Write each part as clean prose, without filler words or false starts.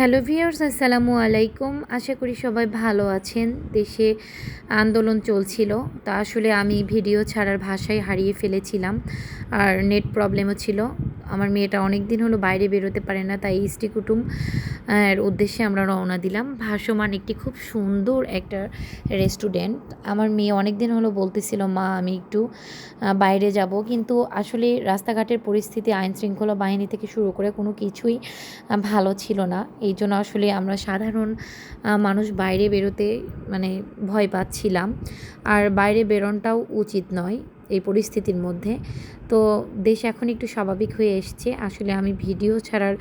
Hello viewers, আসসালামু আলাইকুম। আশা করি সবাই ভালো আছেন। দেশে আন্দোলন চলছিল, তা আসলে আমি ভিডিও ছাড়ার ভাষাই হারিয়ে ফেলেছিলাম, আর নেট প্রবলেমও ছিল। আমার মেয়েটা অনেক দিন হলো বাইরে বেরোতে পারে না, তাই ইষ্টি কুটুম এর উদ্দেশ্যে আমরা রওনা দিলাম। ভাসমান একটি খুব সুন্দর একটা রেস্টুরেন্ট। আমার মেয়ে অনেক দিন হলো বলতেছিল, মা আমি একটু বাইরে যাব, কিন্তু আসলে রাস্তাঘাটের পরিস্থিতি, আইনশৃঙ্খলা বাহিনী থেকে শুরু করে কোনো কিছুই ভালো ছিল না। এই জন্য আসলে আমরা সাধারণ মানুষ বাইরে বেরোতে মানে ভয় পাচ্ছিলাম, আর বাইরে বেরোনটাও উচিত নয় এই পরিস্থিতির মধ্যে। তো দেশ এখন একটু স্বাভাবিক হয়ে এসছে। আসলে আমি ভিডিও ছাড়ার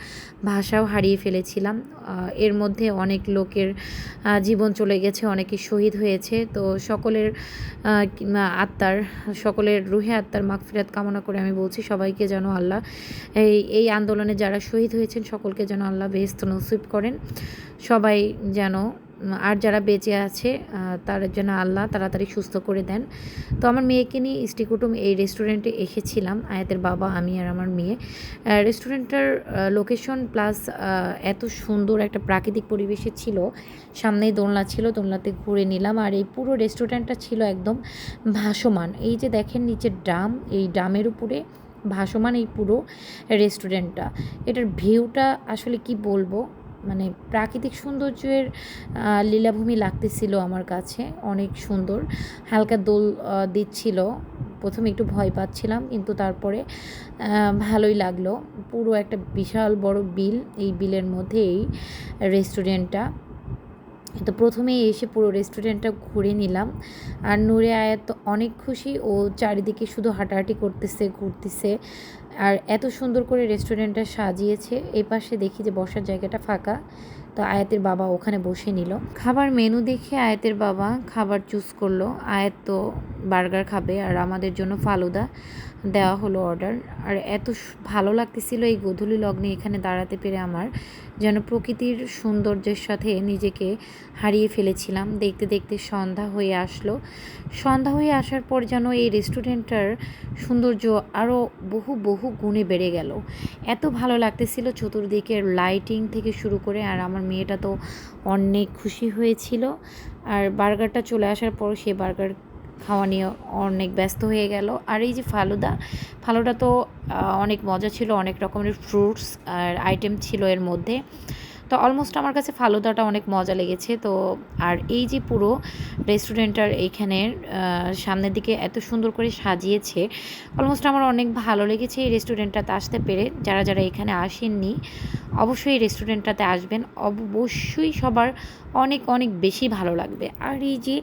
ভাষাও হারিয়ে ফেলেছিলাম। এর মধ্যে অনেক লোকের জীবন চলে গেছে, অনেকে শহীদ হয়েছে। তো সকলের আত্মার, সকলের রুহে আত্মার মাগফিরাত কামনা করে আমি বলছি সবাইকে যেন আল্লাহ এই আন্দোলনে যারা শহীদ হয়েছেন সকলকে যেন আল্লাহ বেহেশত নসিব করেন। সবাই যেন, আর যারা বেঁচে আছে তার যেন আল্লাহ তাড়াতাড়ি সুস্থ করে দেন। তো আমার মেয়েকে নিয়ে ইষ্টি কুটুম এই রেস্টুরেন্টে এসেছিলাম, আয়াতের বাবা, আমি আর আমার মেয়ে। রেস্টুরেন্টটার লোকেশন প্লাস এত সুন্দর একটা প্রাকৃতিক পরিবেশে ছিল। সামনেই দোলনা ছিল, দোলনাতে ঘুরে নিলাম। আর এই পুরো রেস্টুরেন্টটা ছিল একদম ভাসমান। এই যে দেখেন নিচে ড্রাম, এই ড্রামের উপরে ভাসমান এই পুরো রেস্টুরেন্টটা। এটার ভিউটা আসলে কি বলবো, মানে প্রাকৃতিক সৌন্দর্যের লীলাভূমি লাগতেছিল আমার কাছে। অনেক সুন্দর, হালকা দোল দিচ্ছিল। প্রথমে একটু ভয় পাচ্ছিলাম, কিন্তু তারপরে ভালোই লাগলো। পুরো একটা বিশাল বড় বিল, এই বিলের মধ্যে এই রেস্টুরেন্টটা। তো প্রথমেই এসে পুরো রেস্টুরেন্টটা ঘুরে নিলাম। আর নূরে আয়াত তো অনেক খুশি, ও চারিদিকে শুধু হাঁটাহাঁটি করতেছে, ঘুরতেছে। আর এত সুন্দর করে রেস্টুরেন্টটা সাজিয়েছে। এই পাশে দেখি যে বসার জায়গাটা ফাঁকা, তো আয়াতের বাবা ওখানে বসে নিল। খাবার মেনু দেখে আয়াতের বাবা খাবার চুজ করলো। আয়াত তো বার্গার খাবে, আর আমাদের জন্য ফালুদা দেওয়া হলো অর্ডার। আর এত ভালো লাগতেছিল এই গোধূলি লগ্নে এখানে দাঁড়াতে পেরে। আমার যেন প্রকৃতির সৌন্দর্যের সাথে নিজেকে হারিয়ে ফেলেছিলাম। দেখতে দেখতে সন্ধ্যা হয়ে আসলো। সন্ধ্যা হয়ে আসার পর যেন এই রেস্টুরেন্টটার সৌন্দর্য আরও বহু বহু গুণে বেড়ে গেল। এত ভালো লাগতেছিল চতুর্দিকের লাইটিং থেকে শুরু করে। আর আমার মেয়েটা তো অনেক খুশি হয়েছিল। আর বার্গারটা চলে আসার পর সে বার্গার খাওয়া নিয়ে অনেক ব্যস্ত হয়ে গেল। আর এই যে ফালুদা তো অনেক মজা ছিল, অনেক রকমের ফ্রুটস আর আইটেম ছিল এর মধ্যে। তো অলমোস্ট আমার কাছে ফালুদাটা অনেক মজা লেগেছে। তো আর এই যে পুরো রেস্টুরেন্টটার এইখানের সামনের দিকে এত সুন্দর করে সাজিয়েছে, অলমোস্ট আমার অনেক ভালো লেগেছে এই রেস্টুরেন্টটাতে আসতে পেরে। যারা যারা এখানে আসেননি অবশ্যই এই রেস্টুরেন্টটাতে আসবেন, অবশ্যই সবার অনেক অনেক বেশি ভালো লাগবে। আর এই যে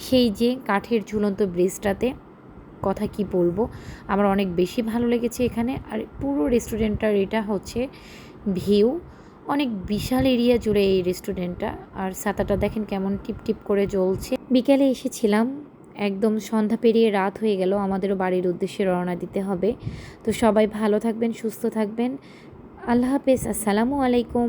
সেই যে কাঠের ঝুলন্ত ব্রিজটাতে, কথা কি বলবো, আমার অনেক বেশি ভালো লেগেছে এখানে। আর পুরো রেস্টুরেন্টটার এটা হচ্ছে ভিউ, অনেক বিশাল এরিয়া জুড়ে এই রেস্টুরেন্টটা। আর ছাতাটা দেখেন কেমন টিপ টিপ করে জ্বলছে। বিকেলে এসেছিলাম, একদম সন্ধ্যা পেরিয়ে রাত হয়ে গেল, আমাদেরও বাড়ির উদ্দেশ্যে রওনা দিতে হবে। তো সবাই ভালো থাকবেন, সুস্থ থাকবেন। আল্লাহ হাফেজ, আসসালামু আলাইকুম।